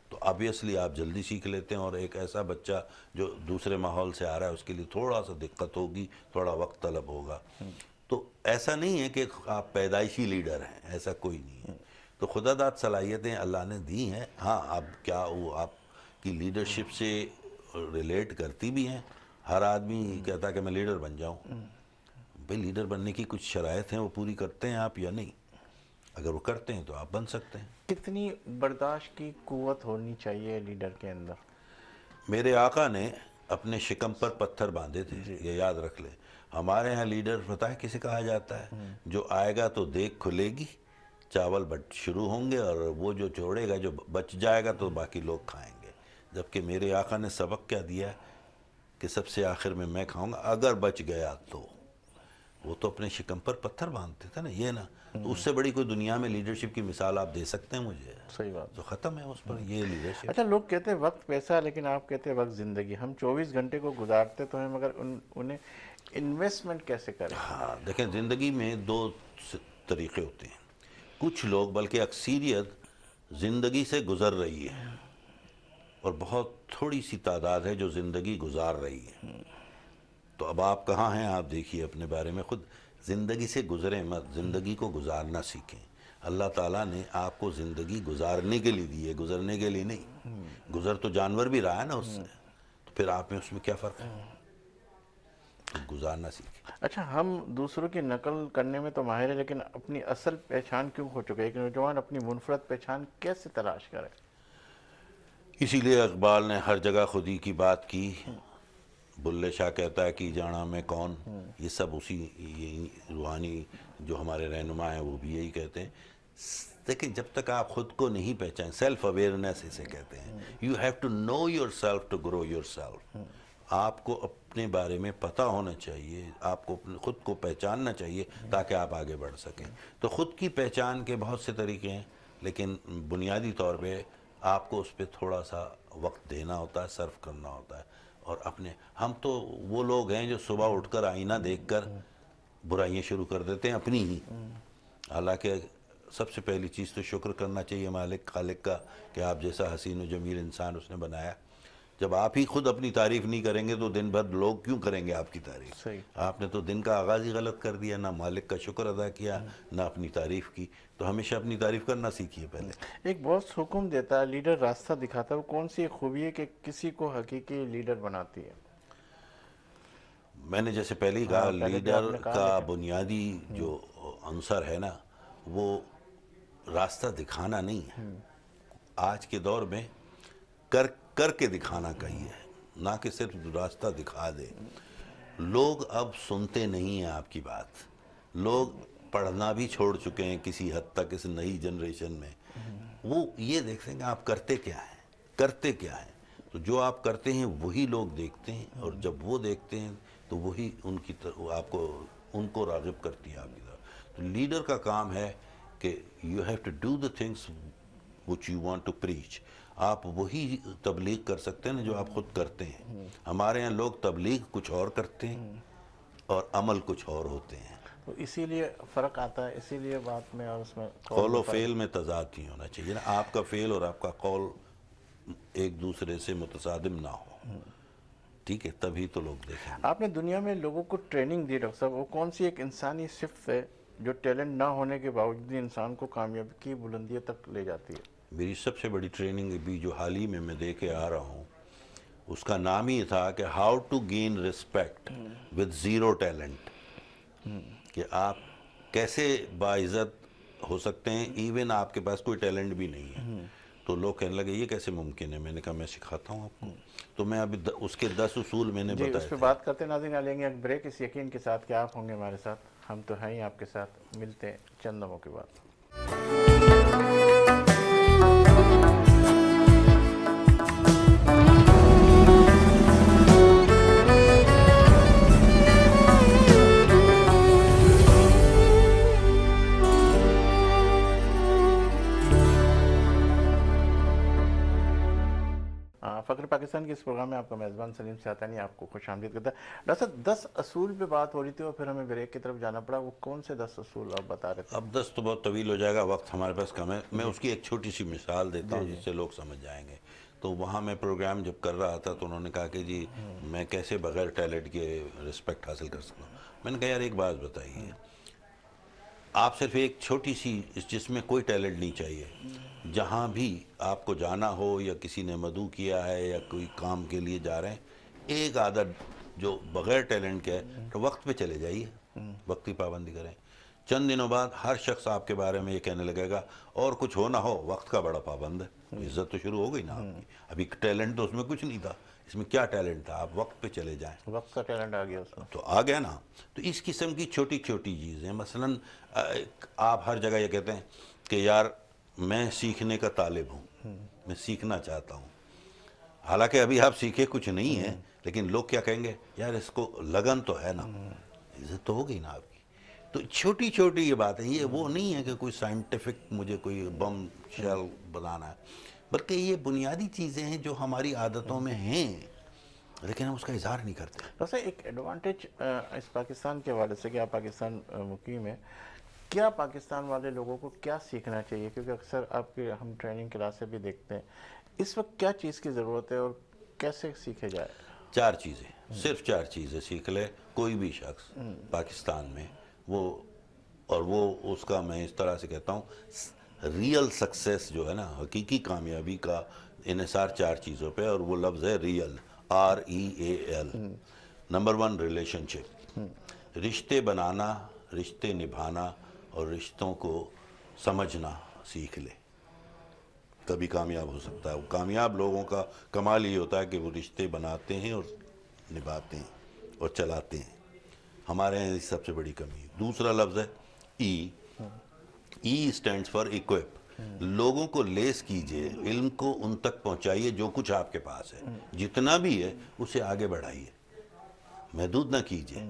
Speaker 2: تو آبویسلی آپ جلدی سیکھ لیتے ہیں. اور ایک ایسا بچہ جو دوسرے ماحول سے آ رہا ہے اس کے لیے تھوڑا سا دقت ہوگی, تھوڑا وقت طلب ہوگا. تو ایسا نہیں ہے کہ آپ پیدائشی لیڈر ہیں, ایسا کوئی نہیں ہے. تو خدا داد صلاحیتیں اللہ نے دی ہیں. ہاں اب کیا وہ آپ کی لیڈرشپ سے ریلیٹ کرتی بھی ہیں. ہر آدمی کہتا ہے کہ میں لیڈر بن جاؤں. بھئی لیڈر بننے کی کچھ شرائط ہیں, وہ پوری کرتے ہیں آپ یا نہیں؟ اگر وہ کرتے ہیں تو آپ بن سکتے ہیں.
Speaker 1: کتنی برداشت کی قوت ہونی چاہیے لیڈر کے اندر؟
Speaker 2: میرے آقا نے اپنے شکم پر پتھر باندھے تھے, یہ یاد رکھ لیں. ہمارے ہاں لیڈر پتہ ہے کسے کہا جاتا ہے؟ جو آئے گا تو دیکھ کھلے گی, چاول بٹ شروع ہوں گے, اور وہ جو چھوڑے گا, جو بچ جائے گا تو باقی لوگ کھائیں گے. جبکہ میرے آقا نے سبق کیا دیا کہ سب سے آخر میں کھاؤں گا, اگر بچ گیا تو. وہ تو اپنے شکم پر پتھر باندھتے تھے نا, یہ نا. تو اس سے بڑی کوئی دنیا میں لیڈرشپ کی مثال آپ دے سکتے ہیں مجھے؟
Speaker 1: صحیح بات.
Speaker 2: تو ختم ہے اس پر یہ لیڈرشپ.
Speaker 1: اچھا, لوگ کہتے ہیں وقت پیسہ, لیکن آپ کہتے ہیں وقت زندگی. ہم 24 گھنٹے کو گزارتے تو ہیں, مگر انہیں انویسٹمنٹ کیسے کریں؟
Speaker 2: ہاں دیکھیں, زندگی میں دو طریقے ہوتے ہیں. کچھ لوگ, بلکہ اکثریت, زندگی سے گزر رہی ہے, اور بہت تھوڑی سی تعداد ہے جو زندگی گزار رہی ہے. تو اب آپ کہاں ہیں, آپ دیکھیے اپنے بارے میں خود. زندگی سے گزریں مت, زندگی کو گزارنا سیکھیں. اللہ تعالیٰ نے آپ کو زندگی گزارنے کے لیے دی ہے, گزرنے کے لیے نہیں. گزر تو جانور بھی رہا ہے نا اس سے, تو پھر آپ میں اس میں کیا فرق ہے؟ تو گزارنا سیکھیں.
Speaker 1: اچھا, ہم دوسروں کی نقل کرنے میں تو ماہر ہیں, لیکن اپنی اصل پہچان کیوں ہو چکے؟ ایک نوجوان اپنی منفرد پہچان کیسے تلاش کرے؟
Speaker 2: اسی لیے اقبال نے ہر جگہ خودی کی بات کی. بلے شاہ کہتا ہے کہ جانا میں کون. یہ سب اسی روحانی جو ہمارے رہنما ہیں وہ بھی یہی کہتے ہیں. دیکھیں, جب تک آپ خود کو نہیں پہچانیں, سیلف اویئرنیس اسے کہتے ہیں. You have to know yourself to grow yourself. آپ کو اپنے بارے میں پتہ ہونا چاہیے, آپ کو خود کو پہچاننا چاہیے تاکہ آپ آگے بڑھ سکیں. تو خود کی پہچان کے بہت سے طریقے ہیں, لیکن بنیادی طور پہ آپ کو اس پہ تھوڑا سا وقت دینا ہوتا ہے, صرف کرنا ہوتا ہے. اور ہم تو وہ لوگ ہیں جو صبح اٹھ کر آئینہ دیکھ کر برائیاں شروع کر دیتے ہیں اپنی ہی. حالانکہ سب سے پہلی چیز تو شکر کرنا چاہیے مالک خالق کا کہ آپ جیسا حسین و جمیل انسان اس نے بنایا. جب آپ ہی خود اپنی تعریف نہیں کریں گے تو دن بھر لوگ کیوں کریں گے آپ کی تعریف؟
Speaker 1: صحیح.
Speaker 2: آپ نے تو دن کا آغاز ہی غلط کر دیا, نہ مالک کا شکر ادا کیا, نہ اپنی تعریف کی. تو ہمیشہ اپنی تعریف کرنا سیکھیے پہلے.
Speaker 1: ایک باس حکم دیتا ہے, لیڈر راستہ دکھاتا ہے. وہ کون سی خوبی ہے کہ کسی کو حقیقی لیڈر بناتی ہے؟
Speaker 2: میں نے جیسے پہلے ہی کہا,
Speaker 1: پہلے بھی آپ
Speaker 2: لیڈر
Speaker 1: نے کہا,
Speaker 2: کا
Speaker 1: لیکن
Speaker 2: بنیادی جو عنصر ہے نا, وہ راستہ دکھانا نہیں ہے. آج کے دور میں کر کے دکھانا کہیے, نہ کہ صرف راستہ دکھا دے. لوگ اب سنتے نہیں ہیں آپ کی بات. لوگ پڑھنا بھی چھوڑ چکے ہیں کسی حد تک اس نئی جنریشن میں. وہ یہ دیکھتے ہیں کہ آپ کرتے کیا ہیں. تو جو آپ کرتے ہیں وہی لوگ دیکھتے ہیں, اور جب وہ دیکھتے ہیں تو وہی ان کو راغب کرتی ہے آپ کی طرف. تو لیڈر کا کام ہے کہ you have to do the things which you want to preach. آپ وہی تبلیغ کر سکتے ہیں جو آپ خود کرتے ہیں. ہمارے یہاں لوگ تبلیغ کچھ اور کرتے ہیں اور عمل کچھ اور ہوتے ہیں.
Speaker 1: تو اسی لیے فرق آتا ہے, اسی لیے بات میں اور اس میں
Speaker 2: قول و فعل میں تضاد نہیں ہونا چاہیے نا. آپ کا فعل اور آپ کا قول ایک دوسرے سے متصادم نہ ہو, ٹھیک ہے, تبھی تو لوگ دیکھیں.
Speaker 1: آپ نے دنیا میں لوگوں کو ٹریننگ دی ڈاکٹر صاحب, وہ کون سی ایک انسانی صفت ہے جو ٹیلنٹ نہ ہونے کے باوجود انسان کو کامیابی کی بلندیوں تک لے جاتی ہے؟
Speaker 2: میری سب سے بڑی ٹریننگ بھی جو حال ہی میں دے کے آ رہا ہوں, اس کا نام ہی تھا کہ how to gain respect with zero talent. کہ آپ کیسے باعزت ہو سکتے ہیں ایون آپ کے پاس کوئی ٹیلنٹ بھی نہیں ہے. تو لوگ کہنے لگے یہ کیسے ممکن ہے؟ میں نے کہا میں سکھاتا ہوں آپ کو. تو میں ابھی اس کے 10 اصول میں نے
Speaker 1: جی,
Speaker 2: بتائے
Speaker 1: اس پہ
Speaker 2: تھے.
Speaker 1: بات کرتے ناظرین. لیں گے ایک بریک, اس یقین کے ساتھ کہ آپ ہوں گے ہمارے ساتھ, ہم تو ہیں ہی آپ کے ساتھ. ملتے ہیں چند لمحوں کے بعد. پاکستان کے اس پروگرام میں آپ کا میزبان سلیم سیاتانی آپ کو خوش آمدید کرتا ہے۔ ڈاکٹر صاحب 10 اصول پہ بات ہو رہی تھی اور پھر ہمیں بریک کی طرف جانا پڑا، وہ کون سے 10 اصول آپ بتا رہے تھے؟
Speaker 2: اب 10 تو بہت طویل ہو جائے گا، وقت ہمارے پاس کم ہے، میں اس کی ایک چھوٹی سی مثال دیتا ہوں جس سے لوگ سمجھ جائیں گے۔ تو وہاں میں پروگرام جب کر رہا تھا تو انہوں نے کہا کہ جی میں کیسے بغیر ٹیلنٹ کے رسپیکٹ حاصل کر سکتا ہوں۔ میں نے کہا یار ایک بات بتائیے، آپ صرف ایک چھوٹی سی جس میں کوئی ٹیلنٹ نہیں چاہیے، جہاں بھی آپ کو جانا ہو یا کسی نے مدعو کیا ہے یا کوئی کام کے لیے جا رہے ہیں، ایک عادت جو بغیر ٹیلنٹ کے ہے تو وقت پہ چلے جائیے، وقت کی پابندی کریں۔ چند دنوں بعد ہر شخص آپ کے بارے میں یہ کہنے لگے گا اور کچھ ہو نہ ہو وقت کا بڑا پابند ہے۔ عزت تو شروع ہو گئی نا آپ کی۔ ابھی ٹیلنٹ تو اس میں کچھ نہیں تھا، اس میں کیا ٹیلنٹ تھا؟ آپ وقت پہ چلے جائیں
Speaker 1: وقت کا ٹیلنٹ آ گیا اس میں۔
Speaker 2: تو آ گیا نا۔ تو اس قسم کی چھوٹی چھوٹی چیزیں، مثلاً آپ ہر جگہ یہ کہتے ہیں کہ یار میں سیکھنے کا طالب ہوں، میں سیکھنا چاہتا ہوں، حالانکہ ابھی آپ سیکھے کچھ نہیں ہیں، لیکن لوگ کیا کہیں گے؟ یار اس کو لگن تو ہے نا، عزت تو ہو گئی نا آپ کی۔ تو چھوٹی چھوٹی یہ بات ہے، یہ وہ نہیں ہے کہ کوئی سائنٹیفک مجھے کوئی بم شیل بنانا ہے، بلکہ یہ بنیادی چیزیں ہیں جو ہماری عادتوں میں ہیں لیکن ہم اس کا اظہار نہیں کرتے۔
Speaker 1: ویسے ایک ایڈوانٹیج اس پاکستان کے حوالے سے کہ آپ پاکستان مقیم ہے، کیا پاکستان والے لوگوں کو کیا سیکھنا چاہیے؟ کیونکہ اکثر آپ کی ہم ٹریننگ کلاسیں بھی دیکھتے ہیں، اس وقت کیا چیز کی ضرورت ہے اور کیسے سیکھے جائے؟
Speaker 2: 4 چیزیں، صرف 4 چیزیں سیکھ لے کوئی بھی شخص پاکستان میں، وہ اس کا میں اس طرح سے کہتا ہوں ریئل سکسیس جو ہے نا، حقیقی کامیابی کا انحصار 4 چیزوں پہ، اور وہ لفظ ہے ریئل، REAL۔ نمبر 1 ریلیشن شپ، رشتے بنانا، رشتے نبھانا اور رشتوں کو سمجھنا سیکھ لے، کبھی کامیاب ہو سکتا ہے۔ وہ کامیاب لوگوں کا کمال یہ ہوتا ہے کہ وہ رشتے بناتے ہیں اور نبھاتے ہیں اور چلاتے ہیں، ہمارے یہاں اس سب سے بڑی کمی ہے۔ دوسرا لفظ ہے ای اسٹینڈس فار اکوپ، لوگوں کو لیس کیجئے، علم کو ان تک پہنچائیے جو کچھ آپ کے پاس ہے، جتنا بھی ہے اسے آگے بڑھائیے، محدود نہ کیجئے،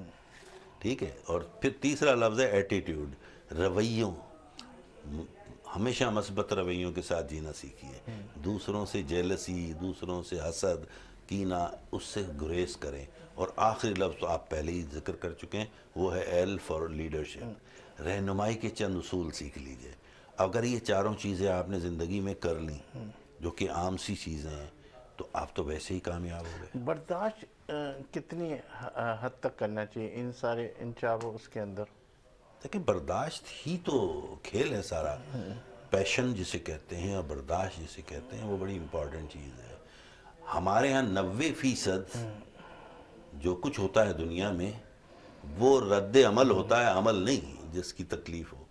Speaker 2: ٹھیک ہے۔ اور پھر تیسرا لفظ ہے ایٹیٹیوڈ، رویوں، ہمیشہ مثبت رویوں کے ساتھ جینا سیکھیے، دوسروں سے جیلسی، دوسروں سے حسد، کینہ، اس سے گریز کریں۔ اور آخری لفظ تو آپ پہلے ہی ذکر کر چکے ہیں، وہ ہے ایل فار لیڈرشپ، رہنمائی کے چند اصول سیکھ لیجئے۔ اگر یہ 4 چیزیں آپ نے زندگی میں کر لیں، جو کہ عام سی چیزیں ہیں، تو آپ تو ویسے ہی کامیاب ہو گئے۔
Speaker 1: برداشت کتنی حد تک کرنا چاہیے ان چاروں اس کے اندر؟
Speaker 2: دیکھیں برداشت ہی تو کھیل ہے سارا، پیشن جسے کہتے ہیں اور برداشت جسے کہتے ہیں، وہ بڑی امپورٹنٹ چیز ہے۔ ہمارے ہاں 90% جو کچھ ہوتا ہے دنیا میں وہ رد عمل ہوتا ہے، عمل نہیں جس کی تکلیف ہو۔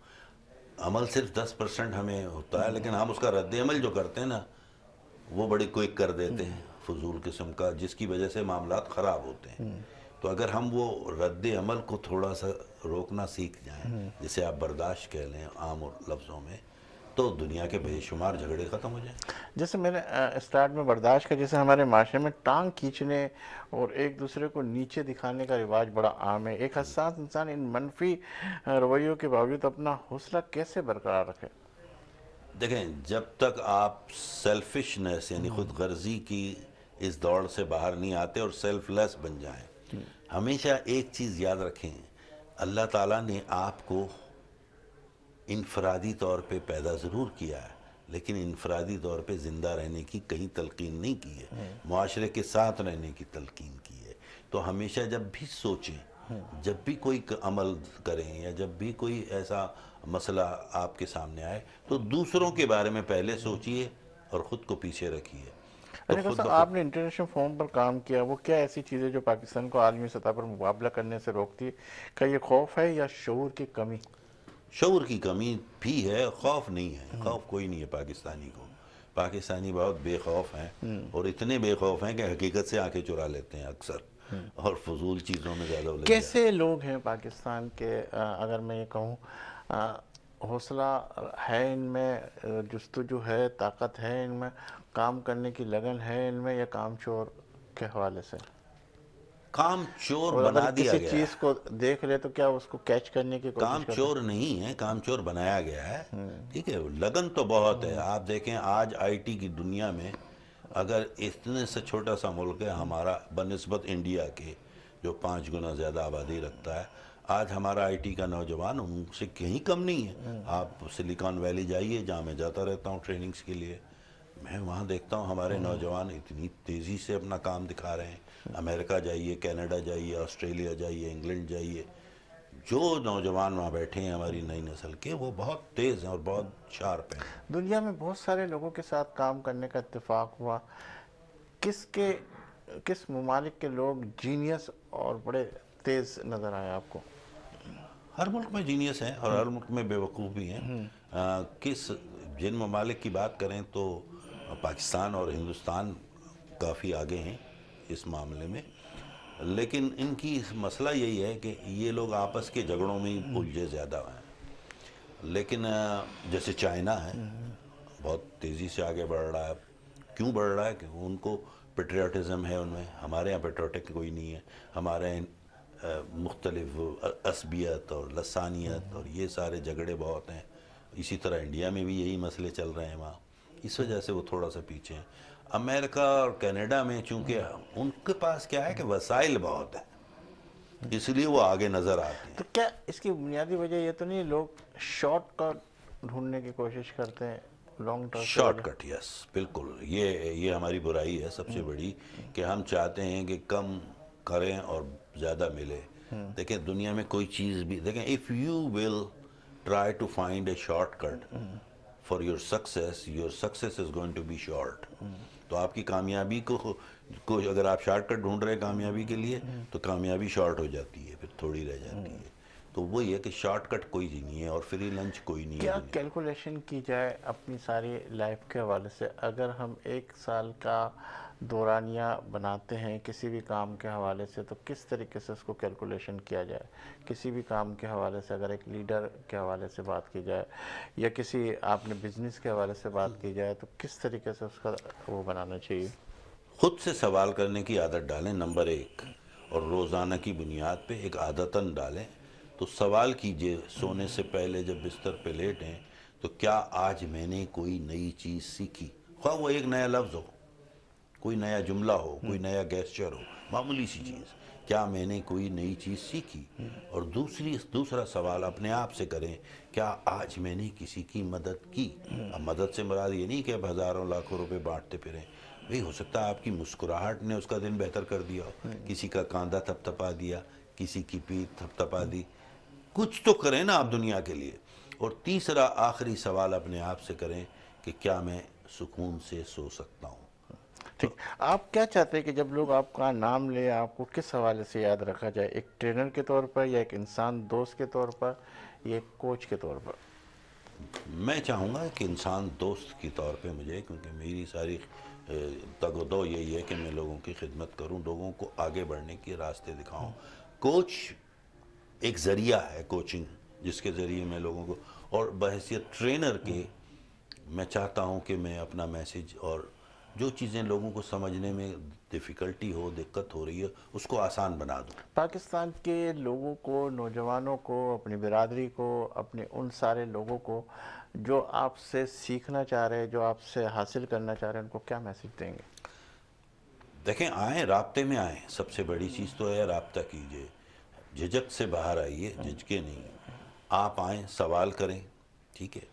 Speaker 2: عمل صرف 10% ہمیں ہوتا ہے، لیکن ہم اس کا رد عمل جو کرتے ہیں نا، وہ بڑی کوئک کر دیتے ہیں، فضول قسم کا، جس کی وجہ سے معاملات خراب ہوتے ہیں۔ تو اگر ہم وہ رد عمل کو تھوڑا سا روکنا سیکھ جائیں، جسے آپ برداشت کہہ لیں عام لفظوں میں، تو دنیا کے بے شمار جھگڑے ختم ہو جائیں۔
Speaker 1: جیسے میں نے اسٹارٹ میں برداشت کا، جیسے ہمارے معاشرے میں ٹانگ کھینچنے اور ایک دوسرے کو نیچے دکھانے کا رواج بڑا عام ہے، ایک حساس انسان ان منفی رویوں کے باوجود اپنا حوصلہ کیسے برقرار رکھے؟
Speaker 2: دیکھیں جب تک آپ سیلفشنس یعنی خود غرضی کی اس دوڑ سے باہر نہیں آتے اور سیلف لیس بن جائیں، ہمیشہ ایک چیز یاد رکھیں، اللہ تعالیٰ نے آپ کو انفرادی طور پہ پیدا ضرور کیا ہے، لیکن انفرادی طور پہ زندہ رہنے کی کہیں تلقین نہیں کی ہے، معاشرے کے ساتھ رہنے کی تلقین کی ہے۔ تو ہمیشہ جب بھی سوچیں، جب بھی کوئی عمل کریں یا جب بھی کوئی ایسا مسئلہ آپ کے سامنے آئے، تو دوسروں کے بارے میں پہلے سوچئے اور خود کو پیچھے رکھیے۔
Speaker 1: اچھا صاحب، آپ نے انٹرنیشنل فورم پر کام کیا، وہ کیا ایسی چیزیں جو پاکستان کو عالمی سطح پر مقابلہ کرنے سے روکتی ہے؟ کیا یہ خوف ہے یا شعور کی کمی؟
Speaker 2: شعور کی کمی بھی ہے، خوف نہیں ہے، خوف کوئی نہیں ہے پاکستانی کو۔ پاکستانی بہت بے خوف ہیں، اور اتنے بے خوف ہیں کہ حقیقت سے آنکھیں چرا لیتے ہیں اکثر، اور فضول چیزوں میں زیادہ الجھ جاتے ہیں۔
Speaker 1: کیسے لوگ ہیں پاکستان کے، اگر میں یہ کہوں حوصلہ ہے ان میں، جستجو ہے، طاقت ہے ان میں، کام کرنے کی لگن ہے ان میں، یا کام چور کے حوالے سے؟
Speaker 2: کام چور
Speaker 1: اور
Speaker 2: بنا
Speaker 1: اگر
Speaker 2: دیا
Speaker 1: کسی
Speaker 2: گیا
Speaker 1: چیز کو دیکھ لے تو کیا اس کو کیچ کرنے کی
Speaker 2: کام
Speaker 1: کوشش کرتے
Speaker 2: چور نہیں ہے، کام چور بنایا گیا ہے، ٹھیک ہے۔ لگن تو بہت ہے، آپ دیکھیں آج آئی ٹی کی دنیا میں اگر اتنے سے چھوٹا سا ملک ہے ہمارا بنسبت انڈیا کے جو 5 گنا زیادہ آبادی رکھتا ہے، آج ہمارا آئی ٹی کا نوجوان ان سے کہیں کم نہیں ہے. آپ سلیکان ویلی جائیے جہاں میں جاتا رہتا ہوں ٹریننگز کے لیے، میں وہاں دیکھتا ہوں ہمارے نوجوان اتنی تیزی سے اپنا کام دکھا رہے ہیں. امریکہ جائیے، کینیڈا جائیے، آسٹریلیا جائیے، انگلینڈ جائیے، جو نوجوان وہاں بیٹھے ہیں ہماری نئی نسل کے، وہ بہت تیز ہیں اور بہت شارپ ہیں.
Speaker 1: دنیا میں بہت سارے لوگوں کے ساتھ کام کرنے کا اتفاق ہوا، کس ممالک کے لوگ جینیس اور بڑے تیز نظر آئے آپ کو؟
Speaker 2: ہر ملک میں جینیس ہیں اور ہر ملک میں بے وقوف بھی ہیں. جن ممالک کی بات کریں تو پاکستان اور ہندوستان کافی آگے ہیں اس معاملے میں، لیکن ان کی مسئلہ یہی ہے کہ یہ لوگ آپس کے جھگڑوں میں ہی الجھے زیادہ ہیں. لیکن جیسے چائنا ہے، بہت تیزی سے آگے بڑھ رہا ہے. کیوں بڑھ رہا ہے؟ کہ ان کو پیٹریوٹزم ہے ان میں. ہمارے یہاں پیٹریوٹک کوئی نہیں ہے. ہمارے مختلف عصبیت اور لسانیت اور یہ سارے جھگڑے بہت ہیں. اسی طرح انڈیا میں بھی یہی مسئلے چل رہے ہیں وہاں، اس وجہ سے وہ تھوڑا سا پیچھے ہیں. امریکہ اور کینیڈا میں چونکہ ان کے پاس کیا ہے کہ وسائل بہت ہیں، اس لیے وہ آگے نظر آتے ہیں.
Speaker 1: تو کیا اس کی بنیادی وجہ یہ تو نہیں لوگ شارٹ کٹ ڈھونڈنے کی کوشش کرتے ہیں لانگ ٹرم کی
Speaker 2: شارٹ
Speaker 1: وجہ؟
Speaker 2: کٹ، یس بالکل. یہ ہماری برائی ہے سب سے بڑی کہ ہم چاہتے ہیں کہ کم کریں اور زیادہ ملے. دیکھیں دنیا میں کوئی چیز بھی دیکھیں، if you will try to find a shortcut for your success is going to be short. تو آپ کی کامیابی کو اگر آپ شارٹ کٹ ڈھونڈ رہے ہیں کامیابی کے لیے تو کامیابی شارٹ ہو جاتی ہے، پھر تھوڑی رہ جاتی ہے. تو وہی ہے کہ شارٹ کٹ کوئی نہیں ہے اور فری لنچ کوئی نہیں ہے.
Speaker 1: کیا کیلکولیشن کی جائے اپنی ساری لائف کے حوالے سے، اگر ہم 1 سال کا دورانیہ بناتے ہیں کسی بھی کام کے حوالے سے، تو کس طریقے سے اس کو کیلکولیشن کیا جائے؟ کسی بھی کام کے حوالے سے اگر ایک لیڈر کے حوالے سے بات کی جائے یا کسی آپ نے بزنس کے حوالے سے بات کی جائے، تو کس طریقے سے اس کا وہ بنانا چاہیے؟
Speaker 2: خود سے سوال کرنے کی عادت ڈالیں نمبر 1، اور روزانہ کی بنیاد پہ ایک عادتاً ڈالیں. تو سوال کیجئے سونے سے پہلے جب بستر پہ لیٹیں تو کیا آج میں نے کوئی نئی چیز سیکھی؟ خواہ وہ ایک نیا لفظ ہو، کوئی نیا جملہ ہو، کوئی نیا گیسچر ہو، معمولی سی چیز. کیا میں نے کوئی نئی چیز سیکھی؟ اور دوسرا سوال اپنے آپ سے کریں، کیا آج میں نے کسی کی مدد کی؟ اب مدد سے مراد یہ نہیں کہ اب ہزاروں لاکھوں روپے بانٹتے پھریں. بھئی ہو سکتا ہے آپ کی مسکراہٹ نے اس کا دن بہتر کر دیا ہو، کسی کا کاندھا تھپ تھپا دیا، کسی کی پیٹھ تھپ تھپا دی. کچھ تو کریں نا آپ دنیا کے لیے. اور تیسرا آخری سوال اپنے آپ سے کریں کہ کیا میں سکون سے سو سکتا ہوں؟
Speaker 1: ٹھیک. آپ کیا چاہتے ہیں کہ جب لوگ آپ کا نام لے آپ کو کس حوالے سے یاد رکھا جائے؟ ایک ٹرینر کے طور پر، یا ایک انسان دوست کے طور پر، یا ایک کوچ کے طور پر؟
Speaker 2: میں چاہوں گا کہ انسان دوست کے طور پہ مجھے، کیونکہ میری ساری تگ و دو یہی ہے کہ میں لوگوں کی خدمت کروں، لوگوں کو آگے بڑھنے کے راستے دکھاؤں. کوچ ایک ذریعہ ہے، کوچنگ جس کے ذریعے میں لوگوں کو، اور بحیثیت ٹرینر کے میں چاہتا ہوں کہ میں اپنا میسیج اور جو چیزیں لوگوں کو سمجھنے میں ڈیفیکلٹی ہو، دقت ہو رہی ہے، اس کو آسان بنا دوں.
Speaker 1: پاکستان کے لوگوں کو، نوجوانوں کو، اپنی برادری کو، اپنے ان سارے لوگوں کو جو آپ سے سیکھنا چاہ رہے ہیں، جو آپ سے حاصل کرنا چاہ رہے ہیں، ان کو کیا میسیج دیں گے؟
Speaker 2: دیکھیں آئیں، رابطے میں آئیں. سب سے بڑی چیز تو ہے رابطہ کیجئے، جھجک سے باہر آئیے، جھجکے نہیں. آپ آئیں، سوال کریں، ٹھیک ہے،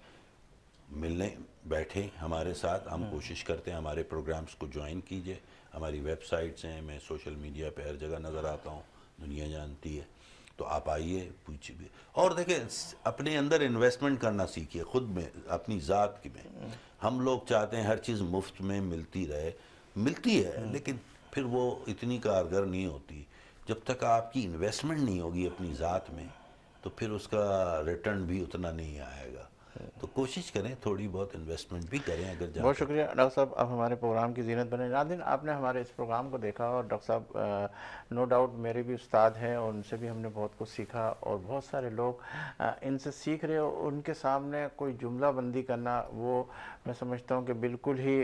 Speaker 2: ملنے بیٹھیں ہمارے ساتھ. ہم کوشش کرتے ہیں ہمارے پروگرامز کو جوائن کیجئے. ہماری ویب سائٹس ہیں، میں سوشل میڈیا پہ ہر جگہ نظر آتا ہوں، دنیا جانتی ہے. تو آپ آئیے، پوچھیے. اور دیکھیں اپنے اندر انویسٹمنٹ کرنا سیکھیے، خود میں، اپنی ذات کی میں. ہم لوگ چاہتے ہیں ہر چیز مفت میں ملتی رہے. ملتی ہے لیکن پھر وہ اتنی کارگر نہیں ہوتی. جب تک آپ کی انویسٹمنٹ نہیں ہوگی اپنی ذات میں تو پھر اس کا ریٹرن بھی اتنا نہیں آئے گا. تو کوشش کریں تھوڑی بہت انویسٹمنٹ بھی کریں اگر جہاں
Speaker 1: بہت شکریہ ڈاکٹر صاحب، آپ ہمارے پروگرام کی زینت بنے. ناظرین، آپ نے ہمارے اس پروگرام کو دیکھا، اور ڈاکٹر صاحب نو ڈاؤٹ میرے بھی استاد ہیں اور ان سے بھی ہم نے بہت کچھ سیکھا، اور بہت سارے لوگ ان سے سیکھ رہے ہو. ان کے سامنے کوئی جملہ بندی کرنا وہ میں سمجھتا ہوں کہ بالکل ہی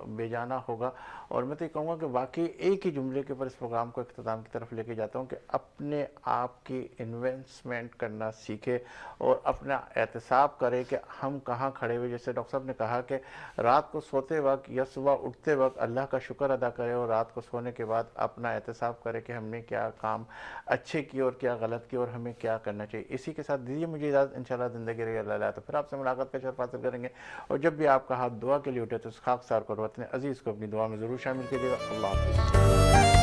Speaker 1: بے جانا ہوگا. اور میں تو یہ کہوں گا کہ واقعی ایک ہی جملے کے اوپر اس پروگرام کو اختتام کی طرف لے کے جاتا ہوں کہ اپنے آپ کی انویسٹمنٹ کرنا سیکھے اور اپنا احتساب کرے کہ ہم کہاں کھڑے ہوئے. جیسے ڈاکٹر صاحب نے کہا کہ رات کو سوتے وقت یا صبح اٹھتے وقت اللہ کا شکر ادا کرے اور رات کو سونے کے بعد اپنا احتساب کرے کہ ہم نے کیا کام اچھے کیے اور کیا غلط کیے اور ہمیں کیا کرنا چاہیے. اسی کے ساتھ دیجیے مجھے اجازت, انشاءاللہ زندگی رہی اللہ علیہ تو پھر آپ سے ملاقات کا شرف حاصل کریں گے. اور جب بھی آپ کا ہاتھ دعا کے لیے اٹھے تو اس خاکسار کو اور وطن عزیز کو اپنی دعا میں ضرور شامل کیجیے گا. اللہ حافظ.